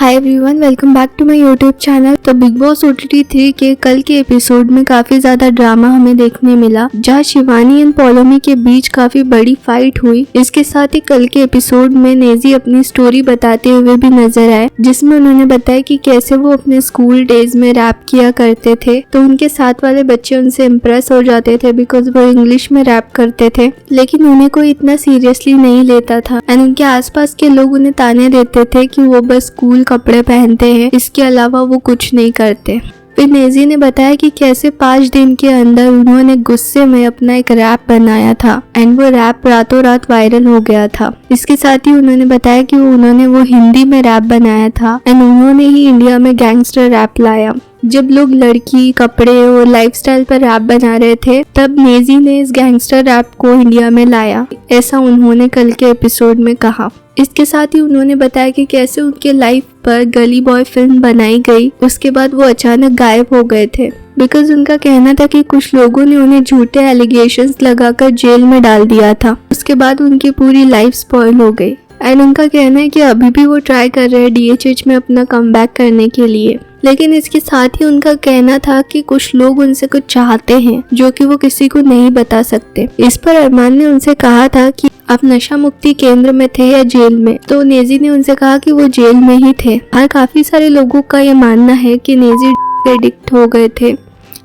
Hi everyone, welcome back to my YouTube channel. तो Bigg Boss OTT 3 के कल के एपिसोड में काफी ज्यादा ड्रामा हमें देखने मिला, जहां शिवानी एंड पॉलोमी के बीच काफी बड़ी फाइट हुई। इसके साथ ही कल के एपिसोड में नेजी अपनी स्टोरी बताते हुए भी नजर आए, जिसमें उन्होंने बताया कि कैसे वो अपने स्कूल डेज में रैप किया करते थे। तो उनके साथ वाले बच्चे उनसे इम्प्रेस हो जाते थे बिकॉज वो इंग्लिश में रैप करते थे, लेकिन उन्हें कोई इतना सीरियसली नहीं लेता था एंड उनके आसपास के लोग उन्हें ताने देते थे कि वो बस स्कूल कपड़े पहनते हैं, इसके अलावा वो कुछ नहीं करते। फिर नेजी ने बताया कि कैसे 5 दिन के अंदर उन्होंने गुस्से में अपना एक रैप बनाया था एंड वो रैप रातों रात वायरल हो गया था। इसके साथ ही उन्होंने बताया कि उन्होंने वो हिंदी में रैप बनाया था एंड उन्होंने ही इंडिया में गैंगस्टर रैप लाया। जब लोग लड़की, कपड़े और लाइफस्टाइल पर रैप बना रहे थे, तब नेजी ने इस गैंगस्टर रैप को इंडिया में लाया, ऐसा उन्होंने कल के एपिसोड में कहा। इसके साथ ही उन्होंने बताया कि कैसे उनके लाइफ पर गली बॉय फिल्म बनाई गई, उसके बाद वो अचानक गायब हो गए थे बिकॉज उनका कहना था कि कुछ लोगों ने उन्हें झूठे एलिगेशंस लगाकर जेल में डाल दिया था। उसके बाद उनकी पूरी लाइफ स्पॉइल हो गई एंड उनका कहना है कि अभी भी वो ट्राई कर रहे हैं DHH में अपना कमबैक करने के लिए, लेकिन इसके साथ ही उनका कहना था कि कुछ लोग उनसे कुछ चाहते हैं जो कि वो किसी को नहीं बता सकते। इस पर अरमान ने उनसे कहा था कि आप नशा मुक्ति केंद्र में थे या जेल में, तो नेजी ने उनसे कहा कि वो जेल में ही थे। और काफी सारे लोगों का ये मानना है कि नेजी एडिक्ट हो गए थे,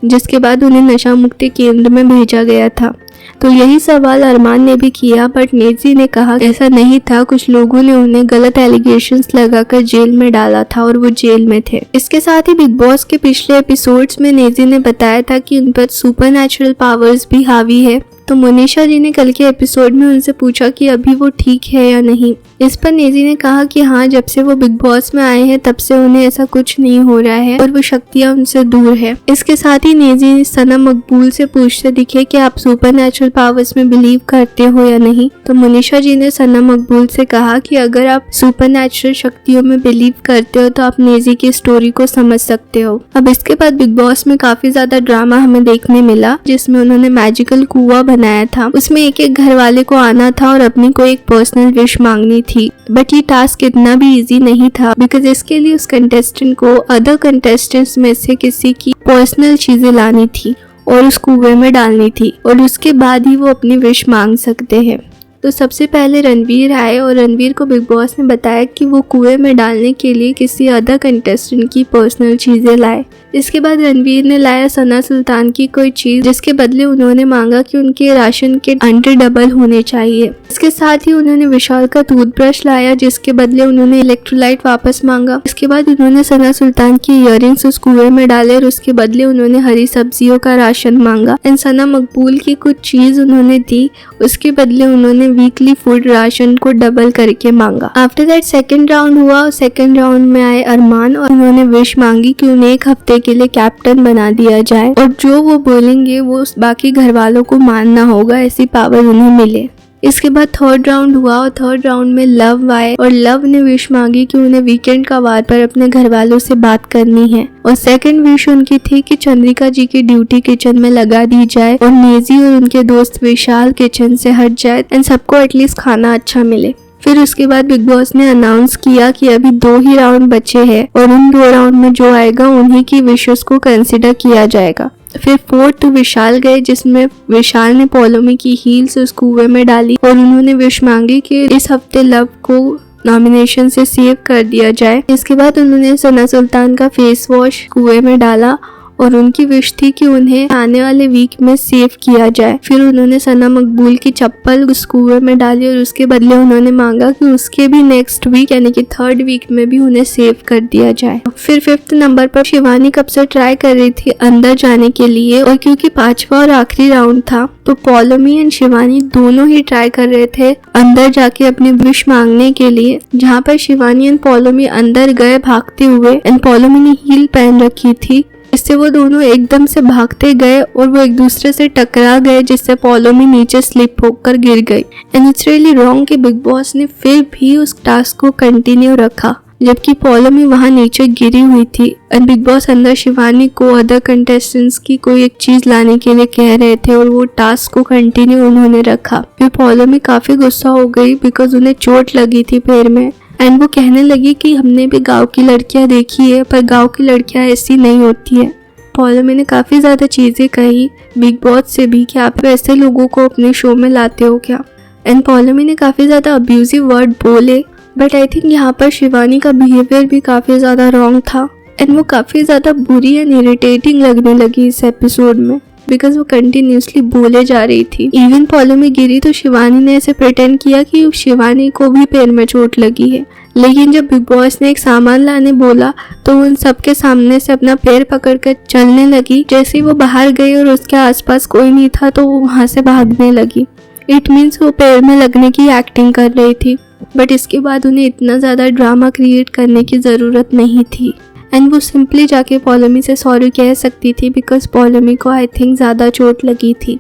जिसके बाद उन्हें नशा मुक्ति केंद्र में भेजा गया था। तो यही सवाल अरमान ने भी किया, बट नेजी ने कहा ऐसा नहीं था, कुछ लोगों ने उन्हें गलत एलिगेशंस लगाकर जेल में डाला था और वो जेल में थे। इसके साथ ही बिग बॉस के पिछले एपिसोड्स में नेजी ने बताया था कि उन पर सुपरनैचुरल पावर्स भी हावी है। तो मोनिशा जी ने कल के एपिसोड में उनसे पूछा कि अभी वो ठीक है या नहीं। इस पर नेजी ने कहा कि हाँ, जब से वो बिग बॉस में आए हैं तब से उन्हें ऐसा कुछ नहीं हो रहा है और वो शक्तियाँ उनसे दूर है। इसके साथ ही नेजी सना मकबूल से पूछते दिखे कि आप सुपरनैचुरल पावर्स में बिलीव करते हो या नहीं। तो मोनिशा जी ने सना मकबूल से कहा कि अगर आप सुपरनैचुरल शक्तियों में बिलीव करते हो तो आप नेजी की स्टोरी को समझ सकते हो। अब इसके बाद बिग बॉस में काफी ज्यादा ड्रामा हमें देखने मिला, जिसमें उन्होंने मैजिकल कुआं बनाया था। उसमें एक एक घर वाले को आना था और अपनी कोई एक पर्सनल विश मांगनी थी, बट ये टास्क इतना भी इजी नहीं था बिकॉज इसके लिए उस कंटेस्टेंट को अदर कंटेस्टेंट्स में से किसी की पर्सनल चीजें लानी थी और उस कुएं में डालनी थी और उसके बाद ही वो अपनी विश मांग सकते हैं। तो सबसे पहले रणवीर आए और रणवीर को बिग बॉस ने बताया कि वो कुएं में डालने के लिए किसी अदर कंटेस्टेंट की पर्सनल चीजें लाए। इसके बाद रणवीर ने लाया सना सुल्तान की कोई चीज, जिसके बदले उन्होंने मांगा कि उनके राशन के अंडे डबल होने चाहिए। इसके साथ ही उन्होंने विशाल का टूथब्रश लाया, जिसके बदले उन्होंने इलेक्ट्रोलाइट वापस मांगा। इसके बाद उन्होंने सना सुल्तान की इयररिंग्स उस कुएं में डाले और उसके बदले उन्होंने हरी सब्जियों का राशन मांगा। एंड सना मकबूल की कुछ चीज उन्होंने दी, उसके बदले उन्होंने वीकली फूड राशन को डबल करके मांगा। आफ्टर दैट सेकंड राउंड हुआ। सेकंड राउंड में आए अरमान और उन्होंने विश मांगी कि उन्हें एक हफ्ते के लिए कैप्टन बना दिया जाए और जो वो बोलेंगे वो बाकी घर वालों को मानना होगा, ऐसी पावर उन्हें मिले। इसके बाद थर्ड राउंड हुआ और थर्ड राउंड में लव आए और लव ने विश मांगी कि उन्हें वीकेंड का वार पर अपने घर वालों से बात करनी है और सेकंड विश उनकी थी कि चंद्रिका जी की ड्यूटी किचन में लगा दी जाए और नेजी और उनके दोस्त विशाल किचन से हट जाए एंड सबको एटलीस्ट खाना अच्छा मिले। फिर उसके बाद बिग बॉस ने अनाउंस किया कि अभी 2 ही राउंड बचे हैं और उन 2 राउंड में जो आएगा उन्हीं की विशेस को कंसिडर किया जाएगा। फिर फोर्थ विशाल गए, जिसमें विशाल ने पॉलोमी की हील्स उस कुएं में डाली और उन्होंने विश मांगी कि इस हफ्ते लव को नॉमिनेशन से सेव कर दिया जाए। इसके बाद उन्होंने सना सुल्तान का फेस वॉश कुएं में डाला और उनकी विश थी कि उन्हें आने वाले वीक में सेव किया जाए। फिर उन्होंने सना मकबूल की चप्पल उस कुएं में डाली और उसके बदले उन्होंने मांगा कि उसके भी नेक्स्ट वीक यानी कि थर्ड वीक में भी उन्हें सेव कर दिया जाए। फिर 5th नंबर पर शिवानी कब से ट्राई कर रही थी अंदर जाने के लिए और क्योंकि 5वां और आखिरी राउंड था तो पॉलोमी एंड शिवानी दोनों ही ट्राई कर रहे थे अंदर जाके अपनी विश मांगने के लिए, जहाँ पर शिवानी एंड पॉलोमी अंदर गए भागते हुए एंड पॉलोमी ने हील पहन रखी थी, इससे वो दोनों एकदम से भागते गए और वो एक दूसरे से टकरा गए, जिससे पॉलोमी नीचे स्लिप होकर गिर गई। एंड इट्स रियली रॉन्ग कि बिग बॉस ने फिर भी उस टास्क को कंटिन्यू रखा जबकि पॉलोमी वहां नीचे गिरी हुई थी एंड बिग बॉस अंदर शिवानी को अदर कंटेस्टेंट्स की कोई एक चीज लाने के लिए कह रहे थे और वो टास्क को कंटिन्यू उन्होंने रखा। फिर पॉलोमी काफी गुस्सा हो गई बिकॉज उन्हें चोट लगी थी पैर में एंड वो कहने लगी कि हमने भी गांव की लड़कियां देखी है, पर गांव की लड़कियां ऐसी नहीं होती है। पॉलोमी ने काफ़ी ज़्यादा चीज़ें कही बिग बॉस से भी कि आप ऐसे लोगों को अपने शो में लाते हो क्या। एंड पॉलोमी ने काफ़ी ज़्यादा अब्यूजिव वर्ड बोले, बट आई थिंक यहाँ पर शिवानी का बिहेवियर भी काफ़ी ज़्यादा रॉन्ग था। एंड वो काफ़ी ज़्यादा बुरी एंड इरिटेटिंग लगने लगी इस एपिसोड में, बिकॉज वो कंटिन्यूसली बोले जा रही थी। इवन पॉलोमी गिरी तो शिवानी ने ऐसे प्रिटेंड किया कि शिवानी को भी पैर में चोट लगी है। लेकिन जब बिग बॉस ने एक सामान लाने बोला तो उन सबके सामने से अपना पैर पकड़कर चलने लगी। जैसे ही वो बाहर गई और उसके आसपास कोई नहीं था तो वो वहाँ से भागने लगी। इट मीन्स वो पैर में लगने की एक्टिंग कर रही थी, बट इसके बाद उन्हें इतना ज़्यादा ड्रामा क्रिएट करने की ज़रूरत नहीं थी। एंड वो सिंपली जाके पॉलोमी से सॉरी कह सकती थी, बिकॉज पॉलोमी को आई थिंक ज़्यादा चोट लगी थी।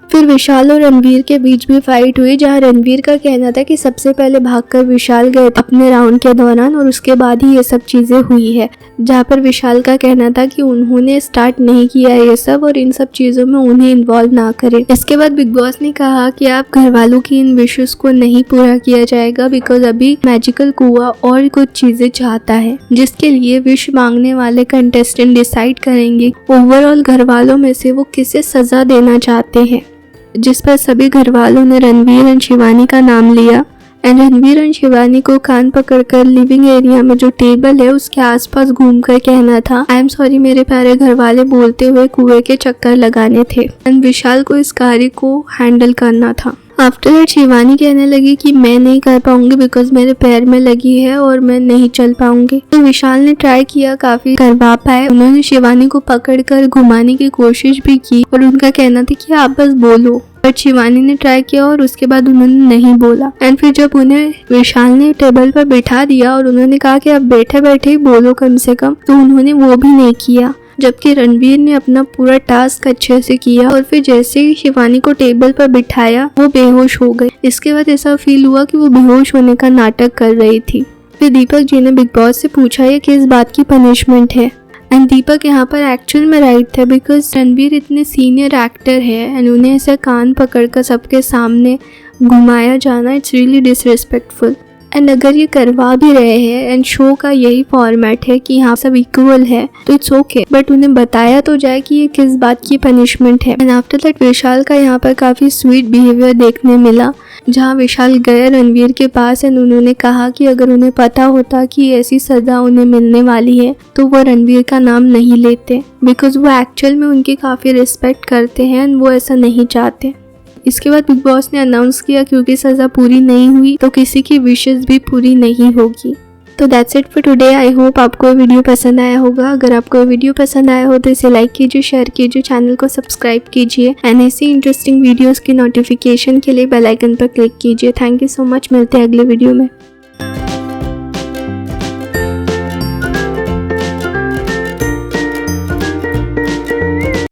फिर विशाल और रणवीर के बीच भी फाइट हुई, जहां रणवीर का कहना था कि सबसे पहले भागकर विशाल गए थे अपने राउंड के दौरान और उसके बाद ही ये सब चीज़ें हुई है। जहां पर विशाल का कहना था कि उन्होंने स्टार्ट नहीं किया ये सब और इन सब चीज़ों में उन्हें इन्वॉल्व ना करें। इसके बाद बिग बॉस ने कहा कि आप घर वालों की इन विशेस को नहीं पूरा किया जाएगा, बिकॉज अभी मैजिकल कुआ और कुछ चीज़ें चाहता है, जिसके लिए विश मांगने वाले कंटेस्टेंट डिसाइड करेंगे ओवरऑल घर वालों में से वो किसे सजा देना चाहते हैं। जिस पर सभी घर वालों ने रणवीर एंड शिवानी का नाम लिया। एंड रणवीर एंड शिवानी को कान पकड़कर लिविंग एरिया में जो टेबल है उसके आसपास घूमकर कहना था, आई एम सॉरी मेरे प्यारे घर वाले, बोलते हुए कुएं के चक्कर लगाने थे। एंड विशाल को इस कार्य को हैंडल करना था। आफ्टर दैट शिवानी कहने लगी कि मैं नहीं कर पाऊंगी बिकॉज मेरे पैर में लगी है और मैं नहीं चल पाऊंगी। तो विशाल ने ट्राई किया, काफी करवा पाए। उन्होंने शिवानी को पकड़कर घुमाने की कोशिश भी की और उनका कहना था कि आप बस बोलो, बट शिवानी ने ट्राई किया और उसके बाद उन्होंने नहीं बोला। एंड फिर जब उन्हें विशाल ने टेबल पर बिठा दिया और उन्होंने कहा कि आप बैठे बैठे ही बोलो कम से कम, तो उन्होंने वो भी नहीं किया। जबकि रणवीर ने अपना पूरा टास्क अच्छे से किया और फिर जैसे ही शिवानी को टेबल पर बिठाया वो बेहोश हो गई। इसके बाद ऐसा फील हुआ कि वो बेहोश होने का नाटक कर रही थी। फिर दीपक जी ने बिग बॉस से पूछा ये किस बात की पनिशमेंट है। एंड दीपक यहाँ पर एक्चुअल में राइट थे, बिकॉज रणवीर इतने सीनियर एक्टर है एंड उन्हें ऐसे कान पकड़कर सबके सामने घुमाया जाना इट्स रियली डिसरिस्पेक्टफुल। एंड अगर ये करवा भी रहे हैं एंड शो का यही फॉर्मेट है कि यहाँ सब इक्वल है तो इट्स ओके, बट उन्हें बताया तो जाए कि ये किस बात की पनिशमेंट है। एंड आफ्टर दैट विशाल का यहाँ पर काफ़ी स्वीट बिहेवियर देखने मिला, जहाँ विशाल गए रणवीर के पास एंड उन्होंने कहा कि अगर उन्हें पता होता कि ऐसी सज़ा उन्हें मिलने वाली है तो वो रणवीर का नाम नहीं लेते, बिकॉज वो एक्चुअल में उनकी काफ़ी रिस्पेक्ट करते हैं एंड वो ऐसा नहीं चाहते। इसके बाद बिग बॉस ने अनाउंस किया क्योंकि सज़ा पूरी नहीं हुई तो किसी की विशेस भी पूरी नहीं होगी। तो that's it for today. I hope आपको ये वीडियो पसंद आया होगा। अगर आपको ये वीडियो पसंद आया हो तो इसे लाइक कीजिए, शेयर कीजिए, चैनल को सब्सक्राइब कीजिए एंड ऐसी इंटरेस्टिंग वीडियोस की नोटिफिकेशन के लिए बेल आइकन पर क्लिक कीजिए। Thank you so much. मिलते हैं अगले वीडियो में।